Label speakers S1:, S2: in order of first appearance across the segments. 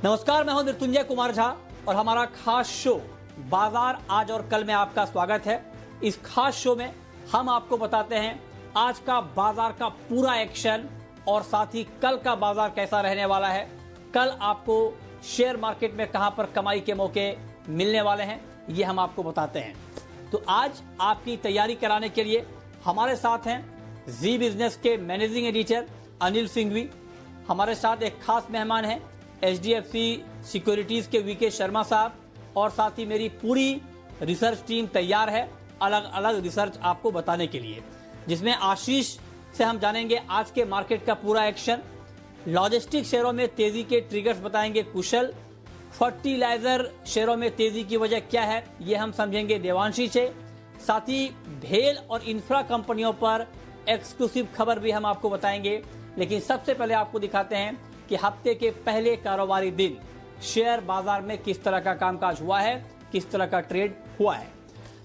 S1: नमस्कार, मैं हूं मृत्युंजय कुमार झा और हमारा खास शो बाजार आज और कल में आपका स्वागत है। इस खास शो में हम आपको बताते हैं आज का बाजार का पूरा एक्शन और साथ ही कल का बाजार कैसा रहने वाला है। कल आपको शेयर मार्केट में कहां पर कमाई के मौके मिलने वाले हैं, ये हम आपको बताते हैं। तो आज आपकी तैयारी कराने के लिए हमारे साथ हैं जी बिजनेस के मैनेजिंग एडिटर अनिल सिंघवी। हमारे साथ एक खास मेहमान हैं HDFC सिक्योरिटीज के वीके शर्मा साहब, और साथ ही मेरी पूरी रिसर्च टीम तैयार है अलग अलग रिसर्च आपको बताने के लिए, जिसमें आशीष से हम जानेंगे आज के मार्केट का पूरा एक्शन। लॉजिस्टिक शेयरों में तेजी के ट्रिगर्स बताएंगे कुशल। फर्टिलाइजर शेयरों में तेजी की वजह क्या है ये हम समझेंगे देवांशी से। साथ ही भेल और इंफ्रा कंपनियों पर एक्सक्लूसिव खबर भी हम आपको बताएंगे। लेकिन सबसे पहले आपको दिखाते हैं कि हफ्ते के पहले कारोबारी दिन शेयर बाजार में किस तरह का कामकाज हुआ है, किस तरह का ट्रेड हुआ है।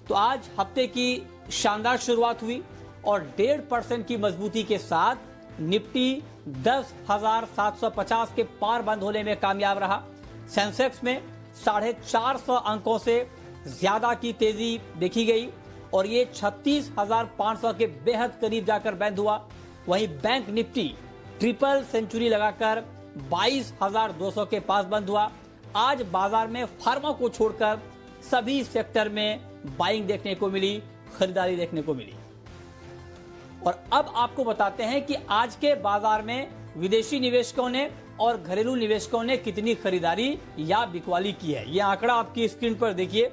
S1: तो आज हफ्ते की शानदार शुरुआत हुई और 1.5% की मजबूती के साथ निफ्टी 10,750 के पार बंद होने में कामयाब रहा। सेंसेक्स में 450 अंकों से ज्यादा की तेजी देखी गई और ये 36,500 के बेहद करीब जाकर बंद हुआ। वहीं बैंक निफ्टी ट्रिपल सेंचुरी लगाकर 22,200 के पास बंद हुआ। आज बाजार में फार्मा को छोड़कर सभी सेक्टर में बाइंग देखने को मिली, खरीदारी देखने को मिली। और अब आपको बताते हैं कि आज के बाजार में विदेशी निवेशकों ने और घरेलू निवेशकों ने कितनी खरीदारी या बिकवाली की है। यह आंकड़ा आपकी स्क्रीन पर देखिए।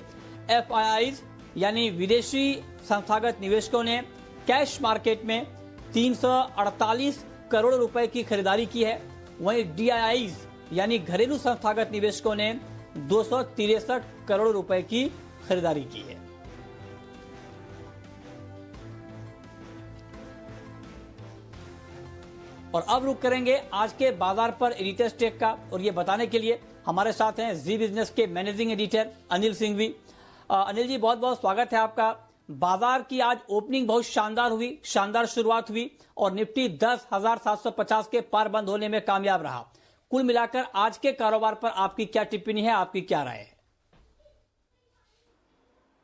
S1: FIIs यानी विदेशी संस्थागत निवेशकों ने कैश मार्केट में 348 करोड़ रुपए की खरीदारी की है। वहीं DIIs यानी घरेलू संस्थागत निवेशकों ने 263 करोड़ रुपए की खरीदारी की है। और अब रुक करेंगे आज के बाजार पर एडिटर स्टेक का, और ये बताने के लिए हमारे साथ हैं जी बिजनेस के मैनेजिंग एडिटर अनिल सिंघवी। अनिल जी, बहुत बहुत स्वागत है आपका। बाजार की आज ओपनिंग बहुत शानदार हुई, शानदार शुरुआत हुई और निफ्टी 10,750 के पार बंद होने में कामयाब रहा। कुल मिलाकर आज के कारोबार पर आपकी क्या टिप्पणी है, आपकी क्या राय है?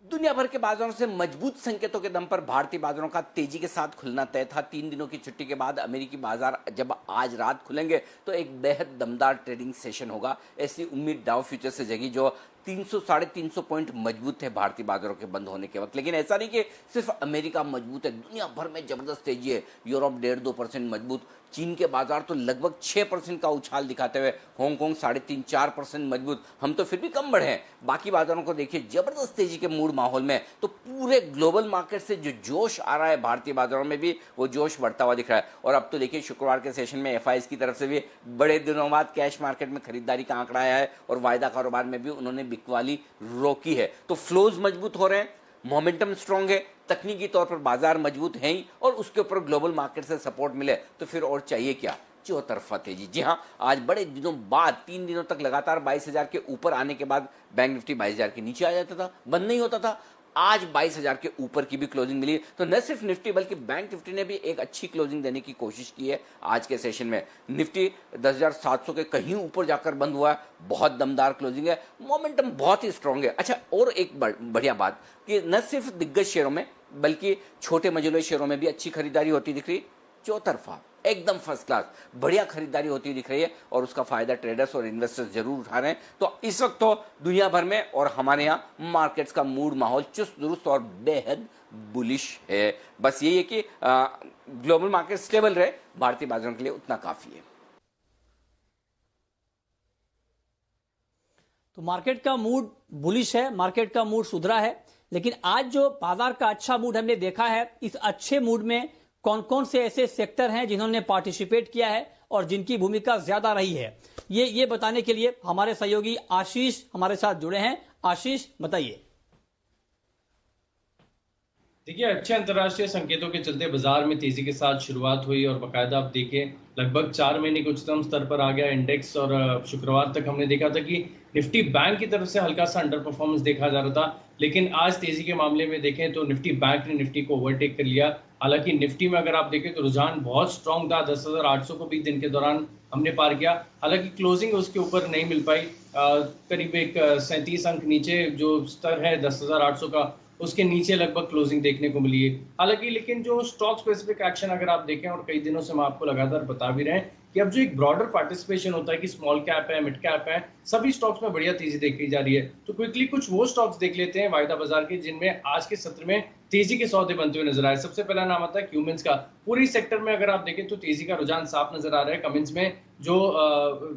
S2: दुनिया भर के बाजारों से मजबूत संकेतों के दम पर भारतीय बाजारों का तेजी के साथ खुलना तय था। 3 दिनों की छुट्टी के बाद अमेरिकी बाजार जब आज रात खुलेंगे तो एक बेहद दमदार ट्रेडिंग सेशन होगा, ऐसी उम्मीद डाउ फ्यूचर से जगी, जो 300-350 पॉइंट मजबूत थे भारतीय बाजारों के बंद होने के वक्त। लेकिन ऐसा नहीं कि सिर्फ अमेरिका मजबूत है, दुनिया भर में जबरदस्त तेजी है। यूरोप 1.5-2% मजबूत, चीन के बाजार तो लगभग 6% का उछाल दिखाते हुए, हांगकांग 3.5-4% मजबूत। हम तो फिर भी कम बढ़े हैं। बाकी बाजारों को देखिए, जबरदस्त तेजी के मूड माहौल में। तो पूरे ग्लोबल मार्केट से जो जोश आ रहा है भारतीय बाजारों में भी वो जोश बढ़ता हुआ दिख रहा है। और अब तो देखिए शुक्रवार के सेशन में FIs की तरफ से भी बड़े दिनों बाद कैश मार्केट में खरीदारी का आंकड़ा आया है और वायदा कारोबार में भी उन्होंने बिकवाली रोकी है। तो फ्लोज मजबूत हो रहे हैं, मोमेंटम स्ट्रांग है, तकनीकी तौर पर बाजार मजबूत है ही, और उसके ऊपर ग्लोबल मार्केट से सपोर्ट मिले तो फिर और चाहिए क्या। चौतरफा तेजी। जी हां, आज बड़े दिनों बाद 3 दिनों तक लगातार 22,000 के ऊपर आने के बाद बैंक निफ्टी 22,000 के नीचे आ जाता था, बंद नहीं होता था। आज 22,000 के ऊपर की भी क्लोजिंग मिली। तो न सिर्फ निफ्टी बल्कि बैंक निफ्टी ने भी एक अच्छी क्लोजिंग देने की कोशिश की है। आज के सेशन में निफ्टी 10,700 के कहीं ऊपर जाकर बंद हुआ है, बहुत दमदार क्लोजिंग है, मोमेंटम बहुत ही स्ट्रांग है। अच्छा, और एक बढ़िया बात कि न सिर्फ दिग्गज शेयरों में बल्कि छोटे मझोले शेयरों में भी अच्छी खरीदारी होती दिख रही। चौतरफा एकदम फर्स्ट क्लास बढ़िया खरीदारी होती दिख रही है और उसका फायदा ट्रेडर्स और इन्वेस्टर्स जरूर उठा रहे हैं। तो इस वक्त तो दुनिया भर में और हमारे यहाँ मार्केट्स का मूड माहौल चुस्त दुरुस्त और बेहद बुलिश है। बस यही है कि ग्लोबल मार्केट स्टेबल रहे, भारतीय बाजारों के लिए उतना काफी है।
S1: तो मार्केट का मूड बुलिश है, मार्केट का मूड सुधरा है। लेकिन आज जो बाजार का अच्छा मूड हमने देखा है, इस अच्छे मूड में कौन कौन से ऐसे सेक्टर हैं जिन्होंने पार्टिसिपेट किया है और जिनकी भूमिका ज्यादा रही है, ये बताने के लिए हमारे सहयोगी आशीष हमारे साथ जुड़े हैं। आशीष, बताइए।
S3: देखिए, अच्छे अंतर्राष्ट्रीय संकेतों के चलते बाजार में तेजी के साथ शुरुआत हुई और बाकायदा आप देखें लगभग 4 महीने के उच्चतम स्तर पर आ गया इंडेक्स। और शुक्रवार तक हमने देखा था कि निफ्टी बैंक की तरफ से हल्का सा अंडर परफॉर्मेंस देखा जा रहा था, लेकिन आज तेजी के मामले में देखें तो निफ्टी बैंक ने निफ्टी को ओवरटेक कर लिया। हालांकि निफ्टी में अगर आप देखें तो रुझान बहुत स्ट्रांग था, 10,800 को भी दिन के दौरान हमने पार किया। हालांकि क्लोजिंग उसके ऊपर नहीं मिल पाई, करीब एक 37 अंक नीचे जो स्तर है 10,800 का, उसके नीचे लगभग क्लोजिंग देखने को मिली है। हालांकि लेकिन जो स्टॉक स्पेसिफिक एक्शन अगर आप देखें, और कई दिनों से हम आपको लगातार बता भी रहे हैं कि अब जो एक ब्रॉडर पार्टिसिपेशन होता है कि स्मॉल कैप है, मिड कैप है, सभी स्टॉक्स में बढ़िया तेजी देखी जा रही है। तो क्विकली कुछ वो स्टॉक्स देख लेते हैं वायदा बाजार के जिनमें आज के सत्र में तेजी के सौदे बनते हुए नजर आए। सबसे पहला नाम आता है क्यूमिंस का। पूरी सेक्टर में अगर आप देखें तो तेजी का रुझान साफ नजर आ रहा है। कमिंस में जो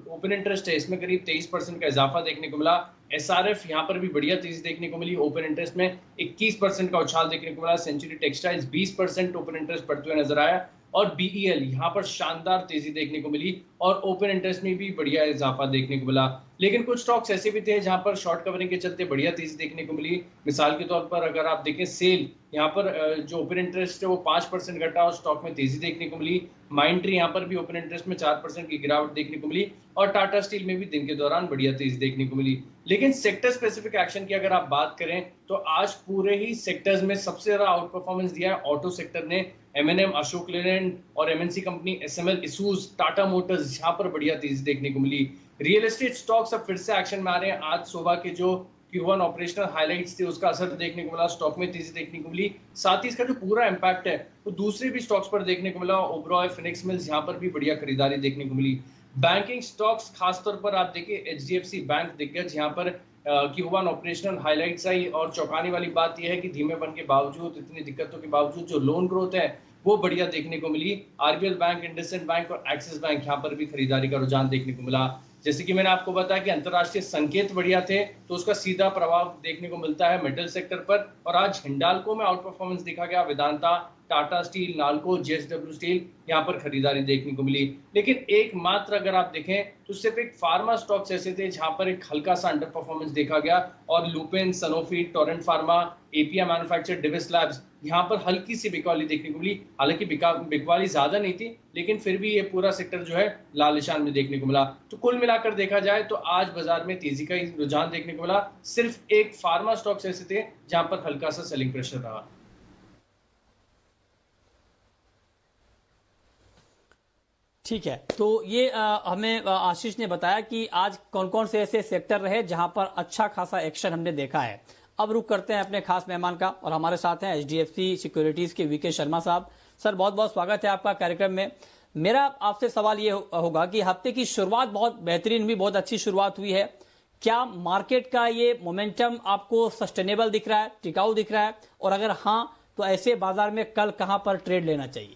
S3: ओपन इंटरेस्ट है इसमें करीब 23% का इजाफा देखने को मिला। एसआरएफ यहाँ पर भी बढ़िया तेजी देखने को मिली। ओपन इंटरेस्ट में 21% का उछाल देखने को मिला। सेंचुरी टेक्सटाइल्स 20% ओपन इंटरेस्ट बढ़ते हुए नजर आया। और बीईएल यहाँ पर शानदार तेजी देखने को मिली और ओपन इंटरेस्ट में भी बढ़िया इजाफा देखने को मिला। लेकिन कुछ स्टॉक्स ऐसे भी थे जहां पर शॉर्ट कवरिंग के चलते बढ़िया तेजी देखने को मिली। मिसाल के तौर पर अगर आप देखें सेल, यहाँ पर जो ओपन इंटरेस्ट है वो 5% घटा और स्टॉक में तेजी देखने को मिली। माइंट्री यहाँ पर भी ओपन इंटरेस्ट में 4% की गिरावट देखने को मिली और टाटा स्टील में भी दिन के दौरान बढ़िया तेजी देखने को मिली। लेकिन सेक्टर स्पेसिफिक एक्शन की अगर आप बात करें तो आज पूरे ही सेक्टर्स में सबसे ज्यादा आउट परफॉर्मेंस दिया है ऑटो सेक्टर ने। एमएनएम, अशोक लेलैंड और MNC company SML, Isuzu, Tata Motors यहाँ पर बढ़िया तेजी देखने को मिली। रियल एस्टेट स्टॉक्स अब फिर से एक्शन में आ रहे हैं। आज सुबह के जो Q1 ऑपरेशनल हाइलाइट्स थे उसका असर देखने को मिला, स्टॉक में तेजी देखने को मिली। साथ ही इसका जो पूरा इंपैक्ट है वो दूसरे भी स्टॉक्स पर देखने को मिला। ओबरॉय, फिनिक्स मिल्स, यहाँ पर भी बढ़िया खरीदारी देखने को मिली। बैंकिंग स्टॉक्स खासतौर पर आप देखिए एचडीएफसी बैंक दिग्गज, यहाँ पर Q1 ऑपरेशनल हाइलाइट्स आई और चौंकाने वाली बात यह है कि धीमेपन के बावजूद, इतनी दिक्कतों के बावजूद जो लोन ग्रोथ है वो बढ़िया देखने को मिली। आरबीएल बैंक, इंडसइंड बैंक और एक्सिस बैंक यहाँ पर भी खरीदारी का रुझान देखने को मिला। जैसे कि मैंने आपको बताया कि अंतरराष्ट्रीय संकेत बढ़िया थे तो उसका सीधा प्रभाव देखने को मिलता है मेटल सेक्टर पर। और आज हिंडाल्को में आउट परफॉर्मेंस दिखा गया। Vedanta, Tata steel, NALCO, JSW steel यहाँ पर खरीदारी देखने को मिली। लेकिन एकमात्र अगर आप देखें तो सिर्फ एक फार्मा स्टॉक्स ऐसे थे जहां पर एक हल्का सा अंडर परफॉर्मेंस देखा गया और Lupin, Sanofi, Torrent Pharma, API manufacture, Divi's labs यहाँ पर हल्की सी बिकवाली देखने को मिली। हालांकि बिकवाली ज्यादा नहीं थी लेकिन फिर भी ये पूरा सेक्टर जो है लाल निशान में देखने को मिला। तो कुल मिलाकर देखा जाए तो आज बाजार में तेजी का रुझान देखने को मिला। सिर्फ एक फार्मा स्टॉक्स ऐसे थे जहां पर हल्का सा सेलिंग प्रेशर रहा।
S1: ठीक है, तो ये हमें आशीष ने बताया कि आज कौन कौन से ऐसे सेक्टर रहे जहां पर अच्छा खासा एक्शन हमने देखा है। अब रुक करते हैं अपने खास मेहमान का और हमारे साथ हैं एचडीएफसी सिक्योरिटीज के वीके शर्मा साहब। सर, बहुत बहुत स्वागत है आपका कार्यक्रम में। मेरा आपसे सवाल ये होगा कि हफ्ते की शुरुआत बहुत बेहतरीन हुई, बहुत अच्छी शुरुआत हुई है। क्या मार्केट का ये मोमेंटम आपको सस्टेनेबल दिख रहा है, टिकाऊ दिख रहा है, और अगर हाँ तो ऐसे बाजार में कल कहां पर ट्रेड लेना चाहिए?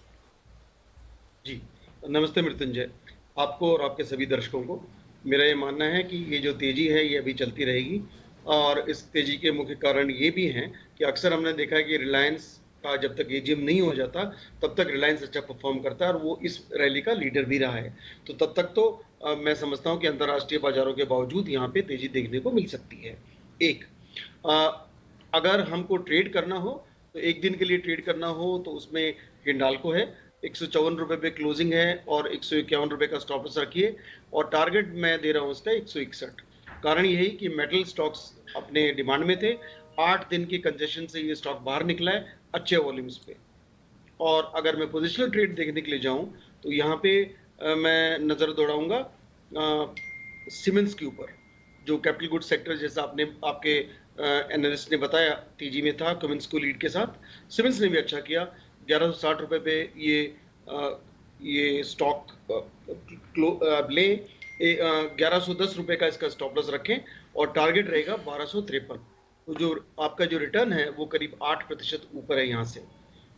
S4: जी नमस्ते मृत्युंजय, आपको और आपके सभी दर्शकों को। मेरा ये मानना है कि ये जो तेजी है ये अभी चलती रहेगी और इस तेजी के मुख्य कारण ये भी हैं कि अक्सर हमने देखा है कि रिलायंस का जब तक एजीएम नहीं हो जाता तब तक रिलायंस अच्छा परफॉर्म करता है और वो इस रैली का लीडर भी रहा है। तो तब तक तो मैं समझता हूँ कि अंतर्राष्ट्रीय बाजारों के बावजूद यहाँ पे तेजी देखने को मिल सकती है। अगर हमको ट्रेड करना हो तो एक दिन के लिए ट्रेड करना हो तो उसमें हिंडाल्को है, 154 रुपए पे क्लोजिंग है और 151 रुपए का स्टॉप लॉस रखिए और टारगेट मैं दे रहा हूँ उसका 161। कारण यही कि मेटल स्टॉक्स अपने डिमांड में थे। 8 दिन की कंजेशन से ये स्टॉक बाहर निकला है अच्छे वॉल्यूम्स पे। और अगर मैं पोजिशनल ट्रेड देखने के लिए जाऊं तो यहाँ पे मैं नजर दौड़ाऊंगा सीमेंस के ऊपर, जो कैपिटल गुड सेक्टर जैसा आपके एनालिस्ट ने बताया तेजी में था कमिंस को लीड के साथ। सीमेंस ने भी अच्छा किया, 1160 रुपए पे ये स्टॉक ले 1110 रुपए का इसका स्टॉप लॉस रखें और टारगेट रहेगा 1253। तो जो आपका जो रिटर्न है वो करीब 8% ऊपर है यहाँ से।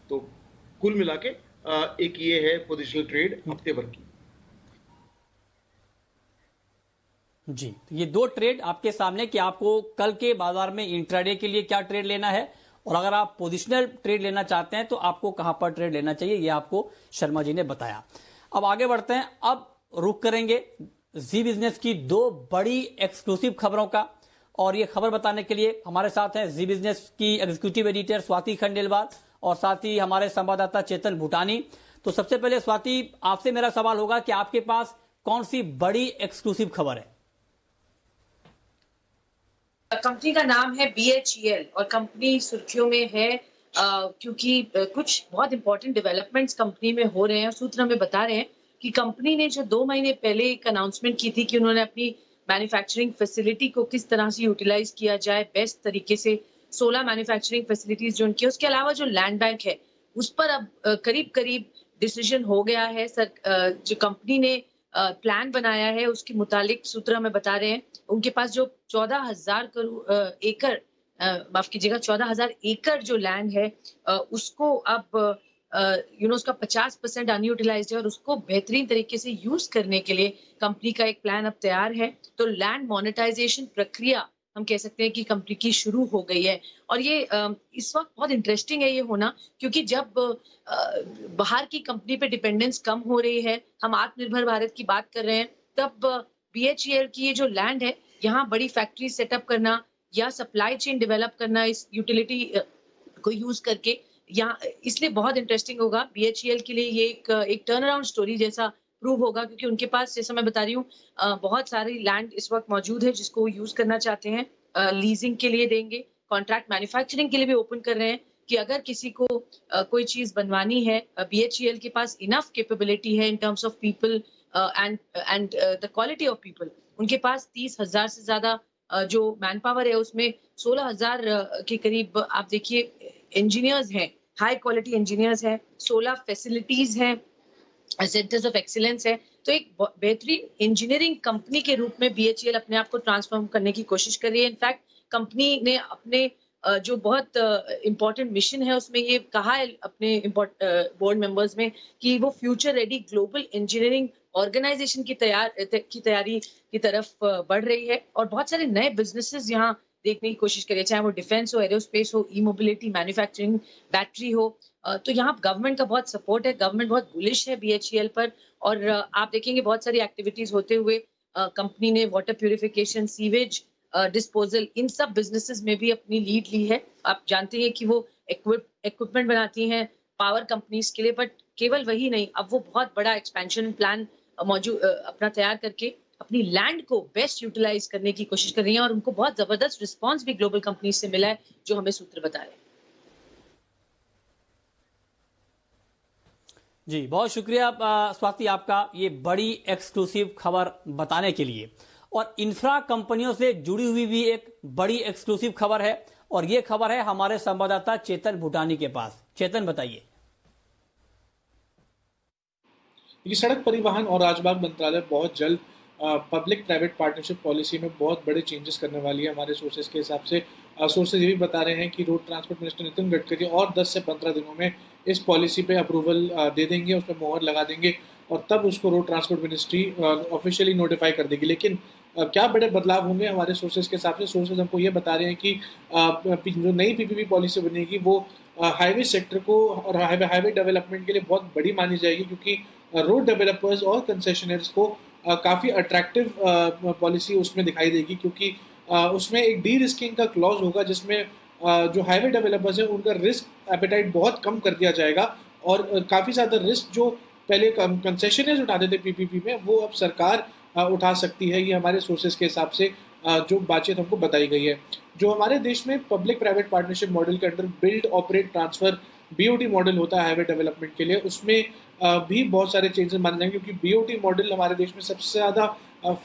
S4: तो कुल मिला के एक ये है पोजिशनल ट्रेड हफ्ते भर की।
S1: जी, ये दो ट्रेड आपके सामने कि आपको कल के बाजार में इंट्राडे के लिए क्या ट्रेड लेना है और अगर आप पोजिशनल ट्रेड लेना चाहते हैं तो आपको कहां पर ट्रेड लेना चाहिए, ये आपको शर्मा जी ने बताया। अब आगे बढ़ते हैं, अब रुक करेंगे जी बिजनेस की दो बड़ी एक्सक्लूसिव खबरों का, और ये खबर बताने के लिए हमारे साथ हैं जी बिजनेस की एग्जीक्यूटिव एडिटर स्वाति खंडेलवाल और साथ ही हमारे संवाददाता चेतन भूटानी। तो सबसे पहले स्वाति, आपसे मेरा सवाल होगा कि आपके पास कौन सी बड़ी एक्सक्लूसिव खबर है?
S5: कंपनी का नाम है BHEL और कंपनी सुर्खियों में है क्योंकि कुछ बहुत इंपॉर्टेंट डेवलपमेंट्स कंपनी में हो रहे हैं। सूत्र हमें बता रहे हैं कि कंपनी ने जो 2 महीने पहले एक अनाउंसमेंट की थी कि उन्होंने अपनी मैन्युफैक्चरिंग फैसिलिटी को किस तरह से यूटिलाइज किया जाए बेस्ट तरीके से, 16 मैन्युफैक्चरिंग फैसिलिटीज जो उनकी, उसके अलावा जो लैंड बैंक है उस पर अब करीब करीब डिसीजन हो गया है। जो कंपनी ने प्लान बनाया है उसके मुतालिक सूत्र हमें बता रहे हैं उनके पास जो 14,000 एकड़, माफ कीजिएगा 14,000 एकड़ जो लैंड है उसको अब उसका 50% अनयूटिलाइज्ड है और उसको बेहतरीन तरीके से यूज करने के लिए कंपनी का एक प्लान अब तैयार है। तो लैंड मोनेटाइजेशन प्रक्रिया हम कह सकते हैं कि कंपनी की शुरू हो गई है और ये इस वक्त बहुत इंटरेस्टिंग है ये होना, क्योंकि जब बाहर की कंपनी पे डिपेंडेंस कम हो रही है, हम आत्मनिर्भर भारत की बात कर रहे हैं, तब BHEL की ये जो लैंड है यहाँ बड़ी फैक्ट्री सेटअप करना या सप्लाई चेन डेवलप करना इस यूटिलिटी को यूज करके, यहाँ इसलिए बहुत इंटरेस्टिंग होगा BHEL के लिए। ये एक टर्न अराउंड स्टोरी जैसा प्रूव होगा, क्योंकि उनके पास जैसा मैं बता रही हूँ बहुत सारी लैंड इस वक्त मौजूद है जिसको वो यूज करना चाहते हैं, लीजिंग के लिए देंगे, कॉन्ट्रैक्ट मैन्युफैक्चरिंग के लिए भी ओपन कर रहे हैं कि अगर किसी को कोई चीज बनवानी है, BHEL के पास इनफ कैपेबिलिटी है in terms of people and the quality of people. उनके पास 30,000 से ज्यादा जो मैन पावर है उसमें 16,000 के करीब आप देखिए इंजीनियर्स हैं, हाई क्वालिटी इंजीनियर्स हैं, 16 फैसिलिटीज हैं, सेंटर्स ऑफ एक्सीलेंस है। तो एक बेहतरीन इंजीनियरिंग कंपनी के रूप में BHEL अपने आप को ट्रांसफॉर्म करने की कोशिश कर रही है। इनफैक्ट कंपनी ने अपने जो बहुत इम्पोर्टेंट मिशन है उसमें ये कहा है अपने बोर्ड मेंबर्स में कि वो future ready global engineering organisation की तैयारी की तरफ बढ़ रही है और बहुत सारे नए बिजनेसेस यहाँ देखने की कोशिश करिए, चाहे वो डिफेंस हो, एरोस्पेस हो, ई मोबिलिटी, मैन्युफैक्चरिंग, बैटरी हो। तो यहाँ गवर्नमेंट का बहुत सपोर्ट है, गवर्नमेंट बहुत बुलिश है BHEL पर और आप देखेंगे बहुत सारी एक्टिविटीज होते हुए कंपनी ने वाटर प्यूरिफिकेशन, सीवेज डिस्पोजल, इन सब बिजनेसेस में भी अपनी लीड ली है। आप जानते हैं कि वो इक्विपमेंट बनाती हैं पावर कंपनीज के लिए, बट केवल वही नहीं, अब वो बहुत बड़ा एक्सपेंशन प्लान मौजूद अपना तैयार करके अपनी लैंड को बेस्ट यूटिलाइज करने की कोशिश कर रही हैं और उनको बहुत जबरदस्त रिस्पांस भी ग्लोबल कंपनी से मिला है, जो हमें सूत्र बता रहे हैं।
S1: जी बहुत शुक्रिया स्वाति आपका ये बड़ी एक्सक्लूसिव खबर बताने के लिए। और इंफ्रा कंपनियों से जुड़ी हुई भी एक बड़ी एक्सक्लूसिव खबर है और ये खबर है हमारे संवाददाता चेतन भूटानी के पास। चेतन बताइए।
S6: ये सड़क परिवहन और राजमार्ग मंत्रालय बहुत जल्द पब्लिक प्राइवेट पार्टनरशिप पॉलिसी में बहुत बड़े चेंजेस करने वाली है। हमारे सोर्सेज के हिसाब से सोर्सेज ये भी बता रहे हैं कि road transport minister Nitin Gadkari और 10 से 15 दिनों में इस पॉलिसी पे अप्रूवल दे देंगे, उस पर मोहर लगा देंगे और तब उसको road transport ministry officially notify कर देगी। लेकिन क्या बड़े बदलाव होंगे हमारे सोर्सेज के हिसाब से? सोर्सेज हमको ये बता रहे हैं कि जो नई PPP पॉलिसी बनेगी वो हाईवे सेक्टर को और हाईवे डेवलपमेंट के लिए बहुत बड़ी मानी जाएगी, क्योंकि रोड डेवलपर्स और कंसेशनर्स को काफ़ी अट्रैक्टिव पॉलिसी उसमें दिखाई देगी, क्योंकि उसमें एक डी रिस्किंग का क्लॉज होगा जिसमें जो हाईवे डेवलपर्स हैं उनका रिस्क एपेटाइट बहुत कम कर दिया जाएगा और काफ़ी ज़्यादा रिस्क जो पहले कंसेशनर्स उठाते थे PPP में वो अब सरकार उठा सकती है। ये हमारे सोर्सेज के हिसाब से जो बातचीत हमको बताई गई है। जो हमारे देश में पब्लिक प्राइवेट पार्टनरशिप मॉडल के under build operate transfer BOT model होता है हाईवे डेवलपमेंट के लिए, उसमें भी बहुत सारे चेंजेस माने जाएंगे, क्योंकि BOT मॉडल हमारे देश में सबसे ज़्यादा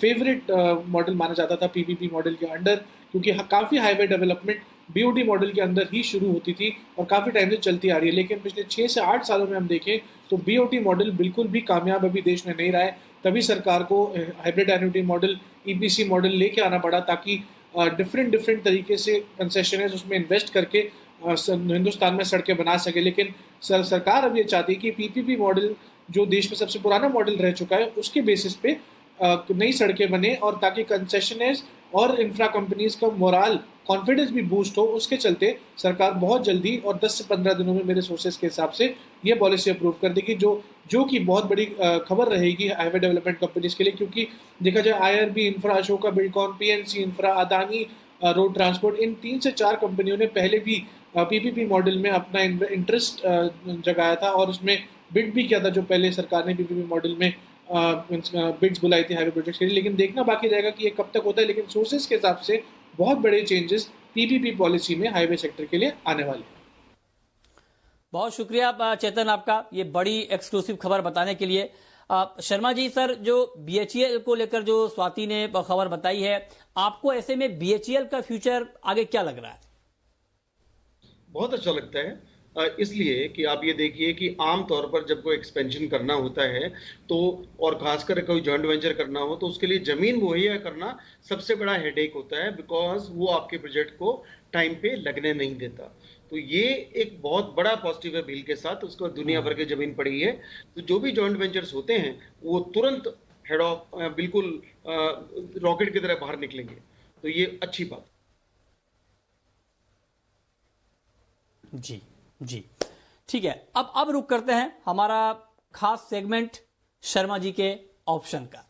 S6: फेवरेट मॉडल माना जाता था PPP मॉडल के अंडर, क्योंकि काफ़ी हाईवे डेवलपमेंट BOT मॉडल के अंदर ही शुरू होती थी और काफ़ी टाइम से चलती आ रही है। लेकिन पिछले 6 से 8 सालों में हम देखें तो BOT मॉडल बिल्कुल भी कामयाब अभी देश में नहीं रहा है। तभी सरकार को hybrid annuity model, EPC model लेके आना पड़ा, ताकि डिफरेंट तरीके से कंसेशनर्स उसमें इन्वेस्ट करके हिंदुस्तान में सड़कें बना सके। लेकिन सरकार अब ये चाहती है कि PPP मॉडल जो देश में सबसे पुराना मॉडल रह चुका है उसके बेसिस पे नई सड़कें बने, और ताकि कंसेशनर्स और इंफ्रा कंपनीज का मोरल कॉन्फिडेंस भी बूस्ट हो। उसके चलते सरकार बहुत जल्दी और 10 से 15 दिनों में मेरे सोर्सेज के हिसाब से ये पॉलिसी अप्रूव कर देगी, जो कि बहुत बड़ी खबर रहेगी हाईवे डेवलपमेंट कंपनीज के लिए, क्योंकि देखा जाए IRB infra, Ashoka Buildcon, PNC infra, Adani road transport, इन 3 से 4 कंपनियों ने पहले भी PPP मॉडल में अपना इंटरेस्ट जगाया था और उसमें बिड भी किया था, जो पहले सरकार ने PPP मॉडल में बिड्स बुलाई थी हाईवे प्रोजेक्ट के लिए। लेकिन देखना बाकी रहेगा कि ये कब तक होता है। लेकिन सोर्सेज के हिसाब से बहुत बड़े चेंजेस PPP पॉलिसी में हाईवे सेक्टर के लिए आने वाले हैं।
S1: बहुत शुक्रिया चेतन आपका ये बड़ी एक्सक्लूसिव खबर बताने के लिए। शर्मा जी सर, जो BHEL को लेकर जो स्वाति ने खबर बताई है, आपको ऐसे में BHEL का फ्यूचर आगे क्या लग रहा है?
S4: बहुत अच्छा लगता है, इसलिए कि आप ये देखिए कि आमतौर पर जब कोई एक्सपेंशन करना होता है तो, और खासकर कोई जॉइंट वेंचर करना हो, तो उसके लिए जमीन मुहैया करना सबसे बड़ा हेडेक होता है, बिकॉज वो आपके प्रोजेक्ट को टाइम पे लगने नहीं देता। तो ये एक बहुत बड़ा पॉजिटिव है बिल के साथ, उसको दुनिया भर की जमीन पड़ी है, तो जो भी जॉइंट वेंचर्स होते हैं वो तुरंत हेड ऑफ बिल्कुल रॉकेट की तरह बाहर निकलेंगे, तो ये अच्छी बात।
S1: जी जी, ठीक है। अब रुक करते हैं हमारा खास सेगमेंट शर्मा जी के ऑप्शन का।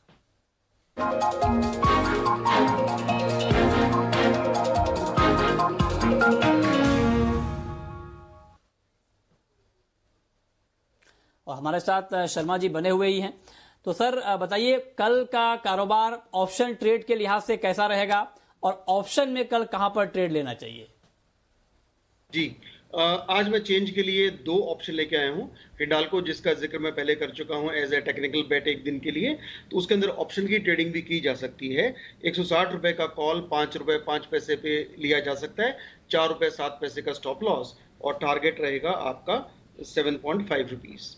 S1: और हमारे साथ शर्मा जी बने हुए ही हैं। तो सर बताइए, कल का कारोबार ऑप्शन ट्रेड के लिहाज से कैसा रहेगा और ऑप्शन में कल कहां पर ट्रेड लेना चाहिए?
S4: जी, आज मैं चेंज के लिए 2 ऑप्शन लेके आया हूं। हिंडाल्को, जिसका जिक्र मैं पहले कर चुका हूं एज ए टेक्निकल बेट एक दिन के लिए, तो उसके अंदर ऑप्शन की ट्रेडिंग भी की जा सकती है। 160 रुपए का कॉल 5 रुपए 5 पैसे पे लिया जा सकता है, 4 रुपए 7 पैसे का स्टॉप लॉस, और टारगेट रहेगा आपका 7.5 रुपीज।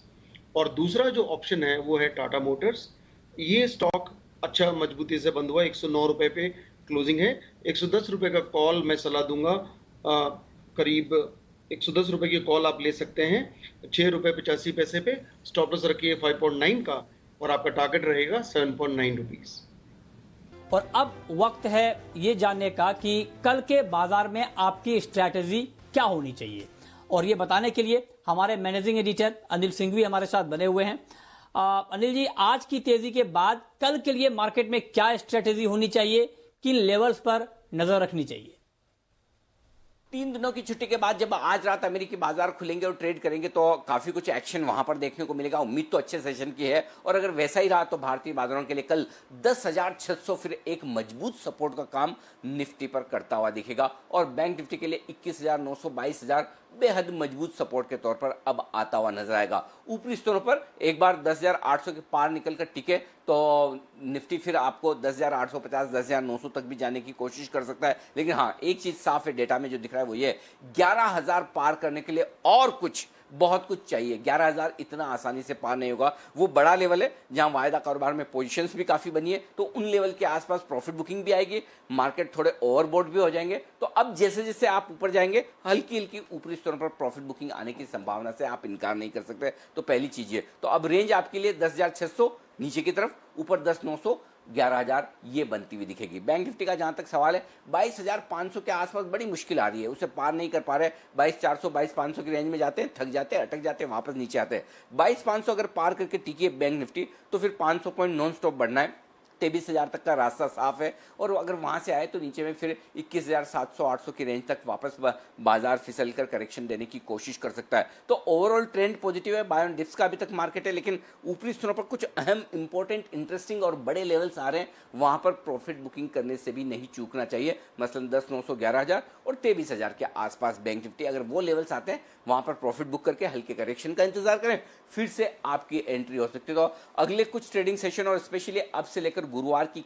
S4: और दूसरा जो ऑप्शन है वो है टाटा मोटर्स। ये स्टॉक अच्छा मजबूती से बंद हुआ, 109 रुपए पे क्लोजिंग है। 110 रुपए का कॉल मैं सलाह दूंगा, करीब 110 रुपए की कॉल आप ले सकते हैं 6 रुपए 85 पैसे पे, स्टॉप लॉस रखिए 5.9 का, और आपका टारगेट रहेगा 7.9 रुपीज।
S1: और अब वक्त है ये जानने का कि कल के बाजार में आपकी स्ट्रैटेजी क्या होनी चाहिए, और ये बताने के लिए हमारे मैनेजिंग एडिटर अनिल सिंघवी हमारे साथ बने हुए हैं। अनिल जी, आज की तेजी के बाद कल के लिए मार्केट में क्या स्ट्रैटेजी होनी चाहिए, किन लेवल्स पर नजर रखनी चाहिए?
S2: 3 दिनों की छुट्टी के बाद जब आज रात अमेरिकी बाजार खुलेंगे और ट्रेड करेंगे तो काफी कुछ एक्शन वहां पर देखने को मिलेगा। उम्मीद तो अच्छे सेशन की है, और अगर वैसा ही रहा तो भारतीय बाजारों के लिए कल 10,600 फिर एक मजबूत सपोर्ट का काम निफ्टी पर करता हुआ दिखेगा, और बैंक निफ्टी के लिए 21,900 22,000 बेहद मजबूत सपोर्ट के तौर पर अब आता हुआ नजर आएगा। ऊपरी स्तरों पर एक बार 10,800 के पार निकलकर टिके तो निफ्टी फिर आपको 10,850 10,900 तक भी जाने की कोशिश कर सकता है। लेकिन हाँ, एक चीज साफ है डेटा में जो दिख रहा है वो ये, 11,000 पार करने के लिए और कुछ बहुत कुछ चाहिए। 11,000 इतना आसानी से पार नहीं होगा। वो बड़ा लेवल है जहां वायदा कारोबार में पोजीशंस भी काफी बनी है, तो उन लेवल के आसपास प्रॉफिट बुकिंग भी आएगी, मार्केट थोड़े ओवरबोट भी हो जाएंगे। तो अब जैसे जैसे आप ऊपर जाएंगे, हल्की हल्की ऊपरी स्तरों पर प्रॉफिट बुकिंग आने की संभावना से आप इनकार नहीं कर सकते। तो पहली चीज ये, तो अब रेंज आपके लिए 10,600 नीचे की तरफ, ऊपर 10,900 11,000 ये बनती हुई दिखेगी। बैंक निफ्टी का जहां तक सवाल है, 22,500 के आसपास बड़ी मुश्किल आ रही है, उसे पार नहीं कर पा रहे। 22,400 22,500 की रेंज में जाते हैं, थक जाते हैं, अटक जाते हैं, वापस नीचे आते हैं। 22,500 अगर पार करके टिकी बैंक निफ्टी तो फिर 500 पॉइंट नॉन स्टॉप बढ़ना है। 23,000 तक का रास्ता साफ है, और अगर वहां से आए तो नीचे में फिर 21,700-800 की रेंज तक वापस बाजार फिसल कर करेक्शन देने की कोशिश कर सकता है। तो ओवरऑल ट्रेंड पॉजिटिव है, बाय ऑन डिप्स का अभी तक मार्केट है, लेकिन ऊपरी स्तरों पर कुछ अहम इंपॉर्टेंट इंटरेस्टिंग और बड़े लेवल्स आ रहे हैं, वहां पर प्रॉफिट बुकिंग करने से भी नहीं चूकना चाहिए। मसलन 10,900 11,000 और 23,000 के आसपास बैंक निफ्टी, अगर वो लेवल्स आते हैं वहां पर प्रॉफिट बुक करके हल्के करेक्शन का इंतजार करें, फिर से आपकी एंट्री हो सकती है। तो अगले कुछ ट्रेडिंग सेशन और स्पेशली अब से लेकर गुरुवार की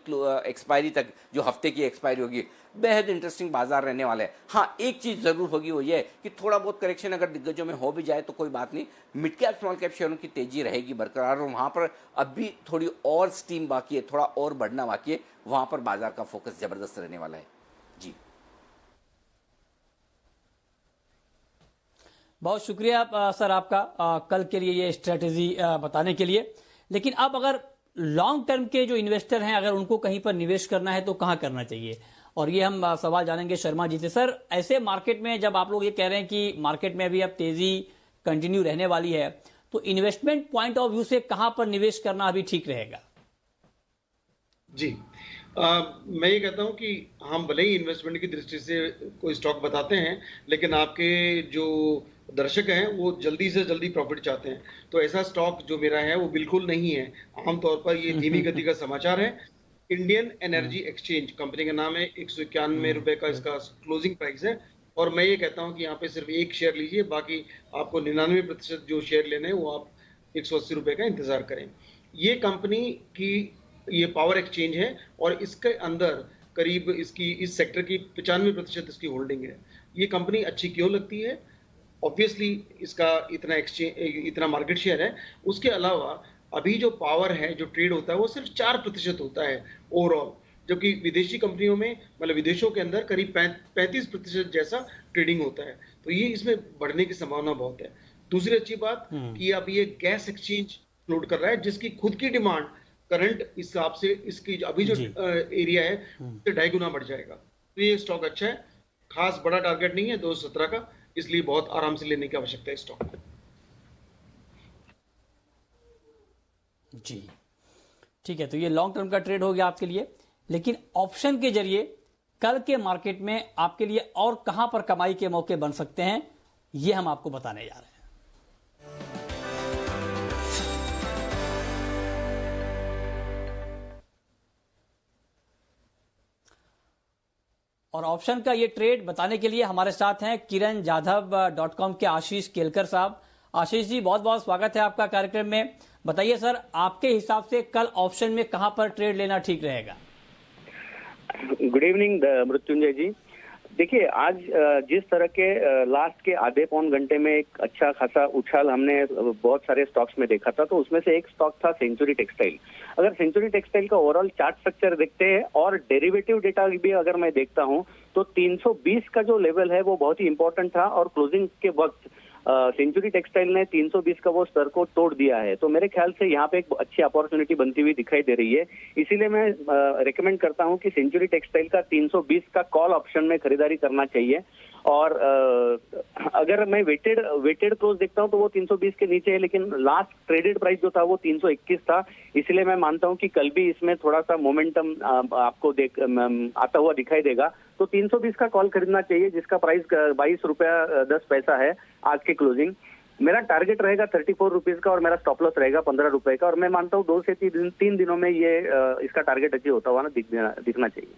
S2: एक्सपायरी तक, जो हफ्ते की एक्सपायरी होगी, बेहद इंटरेस्टिंग बाजार रहने वाला है। हाँ, एक चीज जरूर होगी, वो ये कि थोड़ा बहुत करेक्शन अगर दिग्गजों में हो भी जाए तो कोई बात नहीं, मिड कैप स्मॉल कैप शेयरों की तेजी रहेगी बरकरार, और वहां पर अब भी थोड़ी और स्टीम बाकी है, थोड़ा और बढ़ना बाकी है, वहां पर बाजार का फोकस जबरदस्त रहने वाला है। जी,
S1: बहुत शुक्रिया सर आपका कल के लिए ये स्ट्रेटेजी बताने के लिए। लेकिन अब अगर लॉन्ग टर्म के जो इन्वेस्टर हैं, अगर उनको कहीं पर निवेश करना है तो कहां करना चाहिए, और ये हम सवाल जानेंगे शर्मा जी से। सर, ऐसे मार्केट में जब आप लोग ये कह रहे हैं कि मार्केट में अभी अब तेजी कंटिन्यू रहने वाली है, तो इन्वेस्टमेंट पॉइंट ऑफ व्यू से कहां पर निवेश करना अभी ठीक रहेगा?
S4: जी, मैं ये कहता हूं कि हम भले ही इन्वेस्टमेंट की दृष्टि से कोई स्टॉक बताते हैं, लेकिन आपके जो दर्शक हैं वो जल्दी से जल्दी प्रॉफिट चाहते हैं, तो ऐसा स्टॉक जो मेरा है वो बिल्कुल नहीं है। आमतौर पर ये धीमी गति का समाचार है। इंडियन एनर्जी एक्सचेंज कंपनी का नाम है, 191 रुपए का इसका क्लोजिंग प्राइस है, और मैं ये कहता हूं कि यहाँ पे सिर्फ एक शेयर लीजिए, बाकी आपको 99% जो शेयर लेने हैं वो आप 180 रुपए का इंतजार करें। ये कंपनी की ये पावर एक्सचेंज है और इसके अंदर करीब इसकी इस सेक्टर की 95% इसकी होल्डिंग है। ये कंपनी अच्छी क्यों लगती है? ऑब्वियसली इसका इतना मार्केट शेयर है। उसके अलावा अभी जो पावर है, जो ट्रेड होता है, वो सिर्फ 4% होता है ओवरऑल, जबकि विदेशी कंपनियों में, मतलब विदेशों के अंदर करीब 35% जैसा ट्रेडिंग होता है। तो ये इसमें बढ़ने की संभावना बहुत है। दूसरी अच्छी बात कि अब ये गैस एक्सचेंज फ्लोट कर रहा है, जिसकी खुद की डिमांड करंट हिसाब से इसकी अभी जो एरिया है उससे 2.5 गुना बढ़ जाएगा। तो ये स्टॉक अच्छा है, खास बड़ा टारगेट नहीं है 217 का, इसलिए बहुत आराम से लेने की आवश्यकता है स्टॉक को।
S1: जी ठीक है, तो ये लॉन्ग टर्म का ट्रेड हो गया आपके लिए। लेकिन ऑप्शन के जरिए कल के मार्केट में आपके लिए और कहां पर कमाई के मौके बन सकते हैं, ये हम आपको बताने जा रहे हैं। और ऑप्शन का ये ट्रेड बताने के लिए हमारे साथ हैं किरण जाधव.com के आशीष केलकर साहब। आशीष जी, बहुत बहुत स्वागत है आपका कार्यक्रम में। बताइए सर, आपके हिसाब से कल ऑप्शन में कहां पर ट्रेड लेना ठीक रहेगा?
S7: गुड इवनिंग मृत्युंजय जी। देखिए, आज जिस तरह के लास्ट के आधे पौन घंटे में एक अच्छा खासा उछाल हमने बहुत सारे स्टॉक्स में देखा था, तो उसमें से एक स्टॉक था सेंचुरी टेक्सटाइल। अगर सेंचुरी टेक्सटाइल का ओवरऑल चार्ट स्ट्रक्चर देखते हैं और डेरिवेटिव डेटा भी अगर मैं देखता हूं, तो 320 का जो लेवल है वो बहुत ही इंपॉर्टेंट था और क्लोजिंग के वक्त सेंचुरी टेक्सटाइल ने 320 का वो स्तर को तोड़ दिया है। तो मेरे ख्याल से यहाँ पे एक अच्छी अपॉर्चुनिटी बनती हुई दिखाई दे रही है। इसीलिए मैं रेकमेंड करता हूँ कि सेंचुरी टेक्सटाइल का 320 का कॉल ऑप्शन में खरीदारी करना चाहिए। और अगर मैं वेटेड क्लोज देखता हूं तो वो 320 के नीचे है, लेकिन लास्ट ट्रेडेड प्राइस जो था वो 321 था। इसलिए मैं मानता हूं कि कल भी इसमें थोड़ा सा मोमेंटम आपको आता हुआ दिखाई देगा। तो 320 का कॉल खरीदना चाहिए, जिसका प्राइस 22 रुपया 10 पैसा है आज के क्लोजिंग। मेरा टारगेट रहेगा 34 रुपीज का और मेरा स्टॉप लॉस रहेगा 15 रुपए का। और मैं मानता हूँ 2 से 3 दिनों में ये इसका टारगेट अचीव होता हुआ दिखना चाहिए।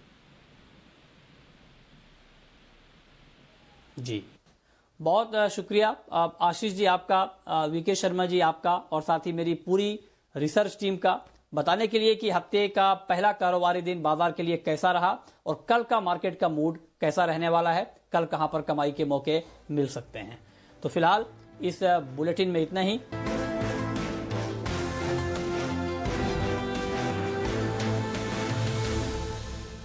S1: जी, बहुत शुक्रिया आशीष जी आपका, वीके शर्मा जी आपका, और साथ ही मेरी पूरी रिसर्च टीम का, बताने के लिए कि हफ्ते का पहला कारोबारी दिन बाजार के लिए कैसा रहा और कल का मार्केट का मूड कैसा रहने वाला है, कल कहां पर कमाई के मौके मिल सकते हैं। तो फिलहाल इस बुलेटिन में इतना ही।